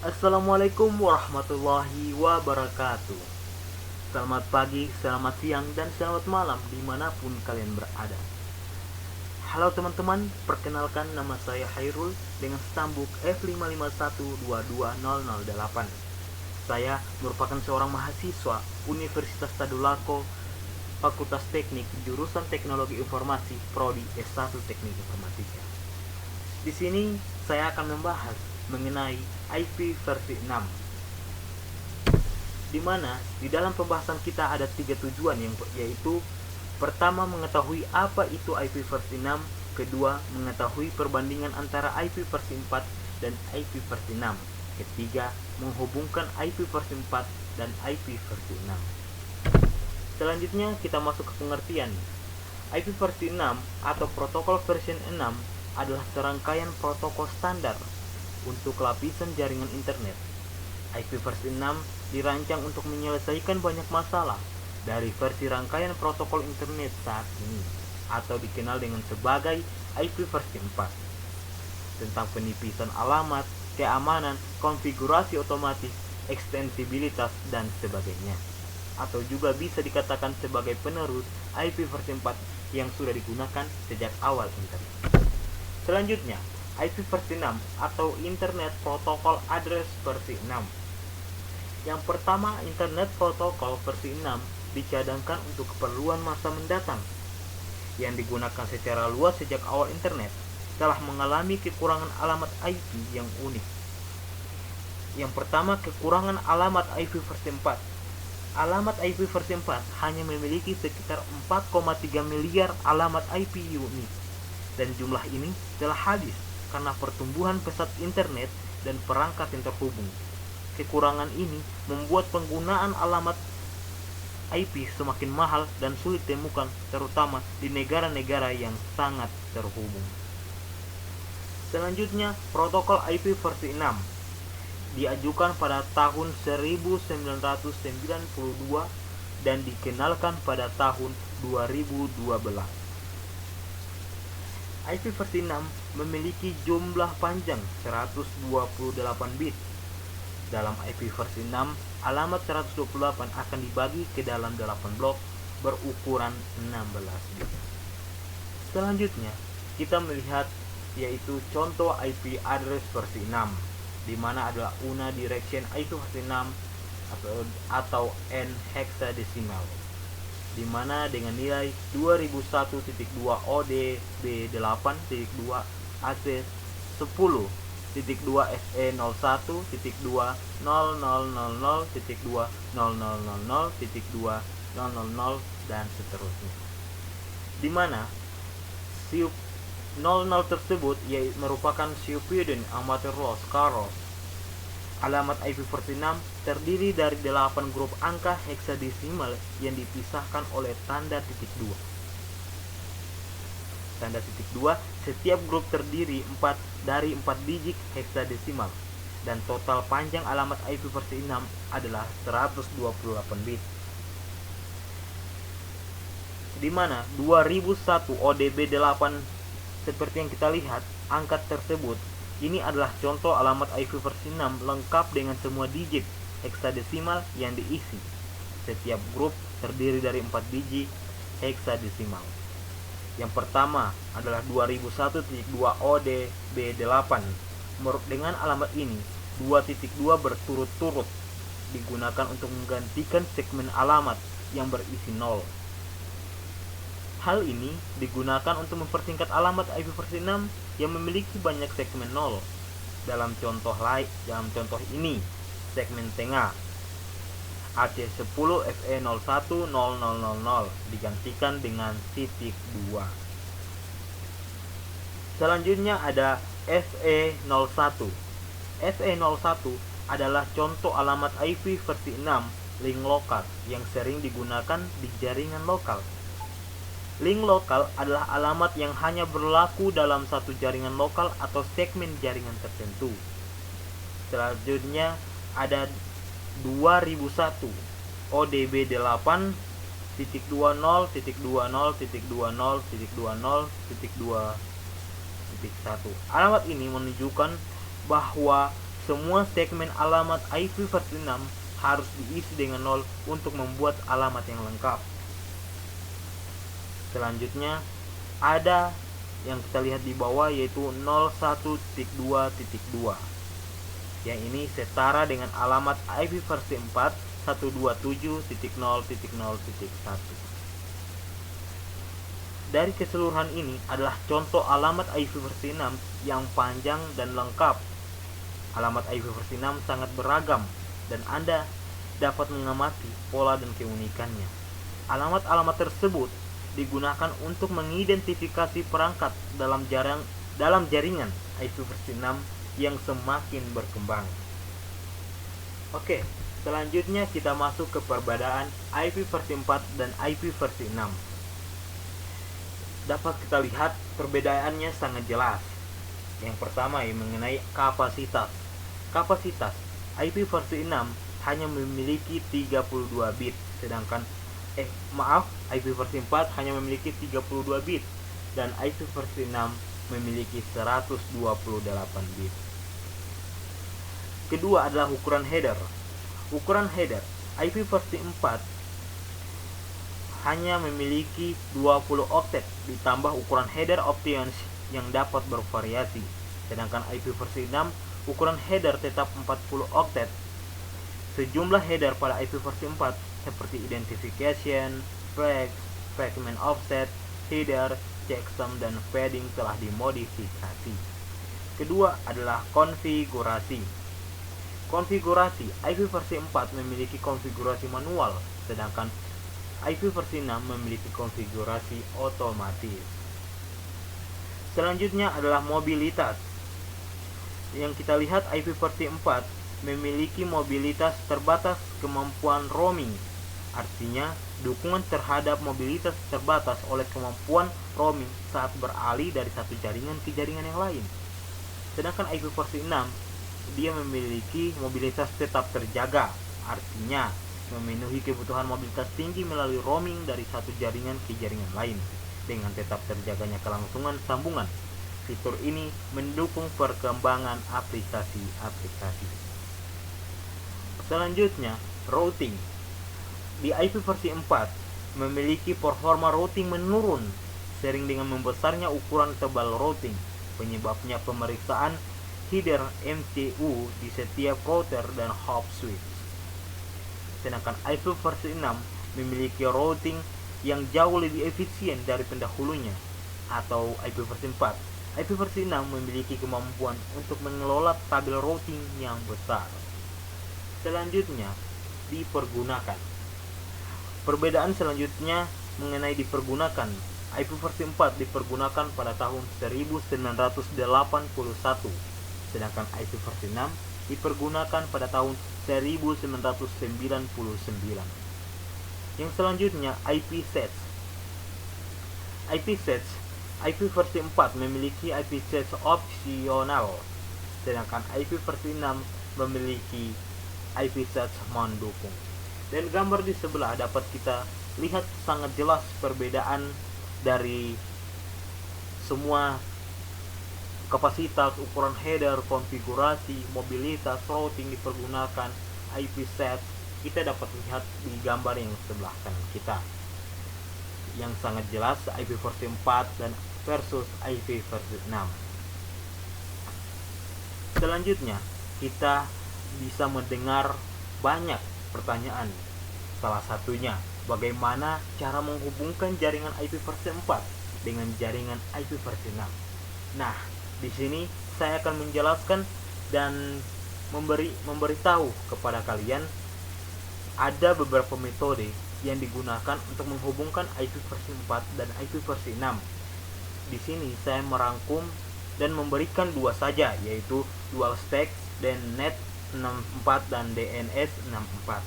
Assalamualaikum warahmatullahi wabarakatuh. Selamat pagi, selamat siang, dan selamat malam dimanapun kalian berada. Halo teman-teman, perkenalkan nama saya Hairul dengan stambuk F551220008. Saya merupakan seorang mahasiswa Universitas Tadulako, Fakultas Teknik, jurusan Teknologi Informasi, Prodi S1 Teknik Informatika. Di sini saya akan membahas mengenai IP versi 6, di mana di dalam pembahasan kita ada 3 tujuan, yaitu pertama mengetahui apa itu IP versi 6, kedua mengetahui perbandingan antara IP versi 4 dan IP versi 6, ketiga menghubungkan IP versi 4 dan IP versi 6. Selanjutnya kita masuk ke pengertian. IP versi 6 atau protokol version 6 adalah serangkaian protokol standar untuk lapisan jaringan internet. IP versi 6 dirancang untuk menyelesaikan banyak masalah dari versi rangkaian protokol internet saat ini, atau dikenal dengan sebagai IP versi 4, tentang penipisan alamat, keamanan, konfigurasi otomatis, ekstensibilitas, dan sebagainya. Atau juga bisa dikatakan sebagai penerus IP versi 4 yang sudah digunakan sejak awal internet. Selanjutnya, IP versi 6 atau Internet Protocol Address versi 6. Yang pertama, Internet Protocol versi 6 dicadangkan untuk keperluan masa mendatang, yang digunakan secara luas sejak awal internet, telah mengalami kekurangan alamat IP yang unik. Yang pertama, kekurangan alamat IP versi 4. Alamat IP versi 4 hanya memiliki sekitar 4,3 miliar alamat IP unik, dan jumlah ini telah habis karena pertumbuhan pesat internet dan perangkat yang terhubung. Kekurangan ini membuat penggunaan alamat IP semakin mahal dan sulit ditemukan, terutama di negara-negara yang sangat terhubung. Selanjutnya, protokol IP versi 6 diajukan pada tahun 1992 dan dikenalkan pada tahun 2012. IP versi 6 memiliki jumlah panjang 128 bit. Dalam IP versi 6, alamat 128 akan dibagi ke dalam 8 blok berukuran 16 bit. Selanjutnya, kita melihat yaitu contoh IP address versi 6, di mana adalah Una Direction IP versi 6 atau N hexadecimal, di mana dengan nilai 2001.2 ODB8.2 AC 10.2 FE01.2 0000.2 0000.2 dan seterusnya, di mana siup 00 tersebut merupakan Siupidin Amateurlos Caros. Alamat IP versi 6 terdiri dari 8 grup angka heksadesimal yang dipisahkan oleh tanda titik 2. Tanda titik 2, setiap grup terdiri dari 4 digit heksadesimal, dan total panjang alamat IP versi 6 adalah 128 bit. Di mana 2001 ODB8 seperti yang kita lihat, angka tersebut ini adalah contoh alamat IP versi 6 lengkap dengan semua digit heksadesimal yang diisi. Setiap grup terdiri dari 4 digit heksadesimal. Yang pertama adalah 2001.2 ODB8. Dengan alamat ini, 2.2 berturut-turut digunakan untuk menggantikan segmen alamat yang berisi 0. Hal ini digunakan untuk mempersingkat alamat IP versi 6 yang memiliki banyak segmen 0. Dalam contoh ini, segmen tengah AC10 FE010000 digantikan dengan titik 2. Selanjutnya ada FE01. FE01 adalah contoh alamat IP versi 6 link lokal yang sering digunakan di jaringan lokal. Link lokal adalah alamat yang hanya berlaku dalam satu jaringan lokal atau segmen jaringan tertentu. Selanjutnya ada 2001 ODB8.20.20.20.20.2.1. Alamat ini menunjukkan bahwa semua segmen alamat IP versi 6 harus diisi dengan 0 untuk membuat alamat yang lengkap. Selanjutnya ada yang kita lihat di bawah, yaitu 01.2.2 yang ini setara dengan alamat IP versi 4 127.0.0.1. Dari keseluruhan ini adalah contoh alamat IP versi 6 yang panjang dan lengkap. Alamat IP versi 6 sangat beragam dan Anda dapat mengamati pola dan keunikannya. Alamat-alamat tersebut digunakan untuk mengidentifikasi perangkat dalam jaringan IP versi 6 yang semakin berkembang. Oke, selanjutnya kita masuk ke perbedaan IP versi 4 dan IP versi 6. Dapat kita lihat perbedaannya sangat jelas. Yang pertama mengenai kapasitas. Kapasitas IP versi 6 hanya memiliki 32 bit, sedangkan IP versi 4 hanya memiliki 32 bit dan IP versi 6 memiliki 128 bit. Kedua adalah ukuran header. Ukuran header IP versi 4 hanya memiliki 20 oktet ditambah ukuran header options yang dapat bervariasi. Sedangkan IP versi 6 ukuran header tetap 40 oktet. Sejumlah header pada IP versi 4 seperti identification, flags, fragment offset, header, checksum, dan padding telah dimodifikasi. Kedua adalah konfigurasi. Konfigurasi IP versi 4 memiliki konfigurasi manual, sedangkan IP versi 6 memiliki konfigurasi otomatis. Selanjutnya adalah mobilitas. Yang kita lihat IP versi 4 memiliki mobilitas terbatas kemampuan roaming. Artinya, dukungan terhadap mobilitas terbatas oleh kemampuan roaming saat beralih dari satu jaringan ke jaringan yang lain. Sedangkan IP versi 6 dia memiliki mobilitas tetap terjaga. Artinya, memenuhi kebutuhan mobilitas tinggi melalui roaming dari satu jaringan ke jaringan lain dengan tetap terjaganya kelangsungan sambungan. Fitur ini mendukung perkembangan aplikasi-aplikasi. Selanjutnya, routing. Di IP versi 4 memiliki performa routing menurun sering dengan membesarnya ukuran tebal routing. Penyebabnya pemeriksaan header MTU di setiap router dan hop switch. Sedangkan IP versi 6 memiliki routing yang jauh lebih efisien dari pendahulunya atau IP versi 4. IP versi 6 memiliki kemampuan untuk mengelola tabel routing yang besar. Selanjutnya, dipergunakan. Perbedaan selanjutnya mengenai dipergunakan. IP versi 4 dipergunakan pada tahun 1981, sedangkan IP versi 6 dipergunakan pada tahun 1999. Yang selanjutnya IP sets. IP sets, IP versi 4 memiliki IP sets opsional, sedangkan IP versi 6 memiliki IP sets mendukung. Dan gambar di sebelah dapat kita lihat sangat jelas perbedaan dari semua kapasitas, ukuran header, konfigurasi, mobilitas, routing dipergunakan, IP set. Kita dapat lihat di gambar yang sebelah kanan kita yang sangat jelas IP versi 4 dan versus IP versi 6. Selanjutnya kita bisa mendengar banyak pertanyaan. Salah satunya, bagaimana cara menghubungkan jaringan IP versi 4 dengan jaringan IP versi 6? Nah, di sini saya akan menjelaskan dan memberitahu kepada kalian ada beberapa metode yang digunakan untuk menghubungkan IP versi 4 dan IP versi 6. Di sini saya merangkum dan memberikan dua saja, yaitu dual stack dan net 64 dan DNS 64.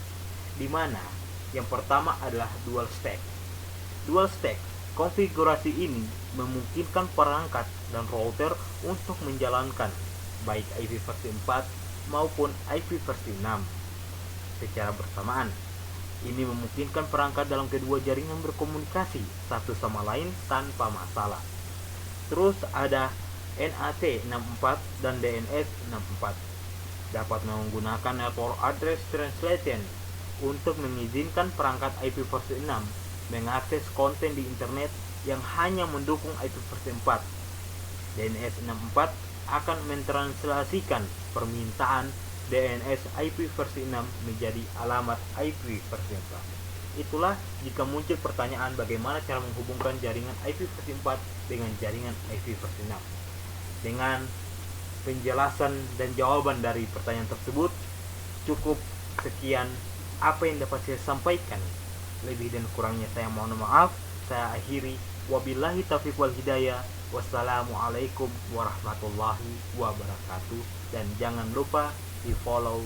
Di mana yang pertama adalah dual stack. Dual stack konfigurasi ini memungkinkan perangkat dan router untuk menjalankan baik IP versi 4 maupun IP versi 6 secara bersamaan. Ini memungkinkan perangkat dalam kedua jaringan berkomunikasi satu sama lain tanpa masalah. Terus ada NAT 64 dan DNS 64. dapat menggunakan network address translation untuk mengizinkan perangkat IP versi 6 mengakses konten di internet yang hanya mendukung IP versi 4. DNS 64 akan mentranslasikan permintaan DNS IP versi 6 menjadi alamat IP versi 4. Itulah jika muncul pertanyaan bagaimana cara menghubungkan jaringan IP versi 4 dengan jaringan IP versi 6. Dengan penjelasan dan jawaban dari pertanyaan tersebut, cukup sekian apa yang dapat saya sampaikan. Lebih dan kurangnya saya mohon maaf. Saya akhiri. Wabillahi taufiq wal hidayah. Wassalamualaikum warahmatullahi wabarakatuh. Dan jangan lupa di follow